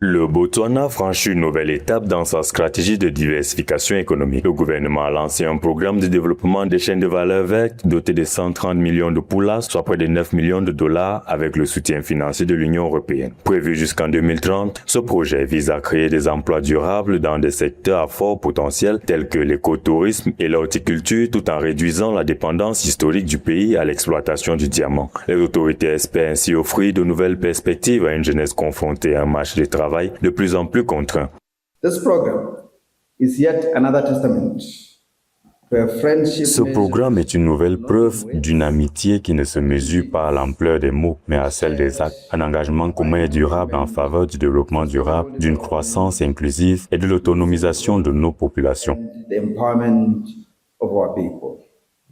Le Botswana franchit une nouvelle étape dans sa stratégie de diversification économique. Le gouvernement a lancé un programme de développement des chaînes de valeur vertes doté de 130 millions de poulas, soit près de 9 millions de dollars avec le soutien financier de l'Union européenne. Prévu jusqu'en 2030, ce projet vise à créer des emplois durables dans des secteurs à fort potentiel tels que l'écotourisme et l'horticulture tout en réduisant la dépendance historique du pays à l'exploitation du diamant. Les autorités espèrent ainsi offrir de nouvelles perspectives à une jeunesse confrontée à un marché du travail de plus en plus contraint. Ce programme est une nouvelle preuve d'une amitié qui ne se mesure pas à l'ampleur des mots, mais à celle des actes. Un engagement commun et durable en faveur du développement durable, d'une croissance inclusive et de l'autonomisation de nos populations.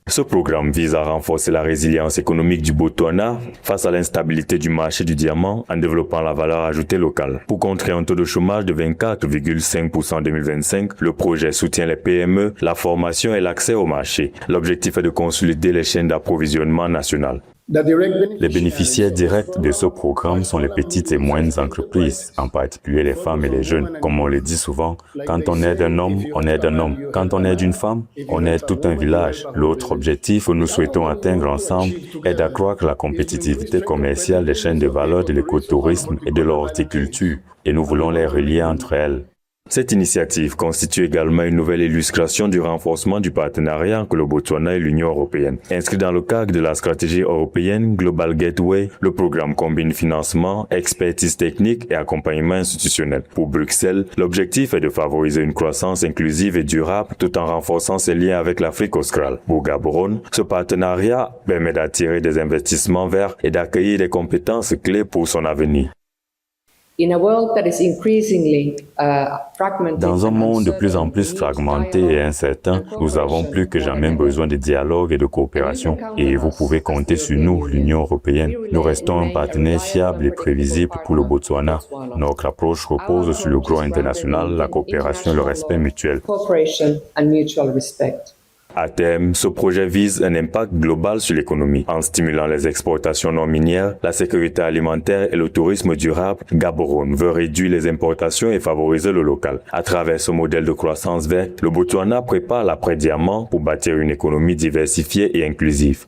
Ce programme vise à renforcer la résilience économique du Botswana face à l'instabilité du marché du diamant en développant la valeur ajoutée locale. Pour contrer un taux de chômage de 24,5% en 2025, le projet soutient les PME, la formation et l'accès au marché. L'objectif est de consolider les chaînes d'approvisionnement nationales. Les bénéficiaires directs de ce programme sont les petites et moyennes entreprises, en particulier les femmes et les jeunes. Comme on le dit souvent, quand on aide un homme, on aide un homme. Quand on aide une femme, on aide tout un village. L'autre objectif que nous souhaitons atteindre ensemble est d'accroître la compétitivité commerciale des chaînes de valeur de l'écotourisme et de l'horticulture, et nous voulons les relier entre elles. Cette initiative constitue également une nouvelle illustration du renforcement du partenariat entre le Botswana et l'Union européenne. Inscrit dans le cadre de la stratégie européenne Global Gateway, le programme combine financement, expertise technique et accompagnement institutionnel. Pour Bruxelles, l'objectif est de favoriser une croissance inclusive et durable tout en renforçant ses liens avec l'Afrique australe. Pour Gaborone, ce partenariat permet d'attirer des investissements verts et d'accueillir des compétences clés pour son avenir. Dans un monde de plus en plus fragmenté et incertain, nous avons plus que jamais besoin de dialogue et de coopération. Et vous pouvez compter sur nous, l'Union européenne. Nous restons un partenaire fiable et prévisible pour le Botswana. Notre approche repose sur le droit international, la coopération et le respect mutuel. À terme, ce projet vise un impact global sur l'économie. En stimulant les exportations non minières, la sécurité alimentaire et le tourisme durable, Gaborone veut réduire les importations et favoriser le local. À travers ce modèle de croissance verte, le Botswana prépare l'après-diamant pour bâtir une économie diversifiée et inclusive.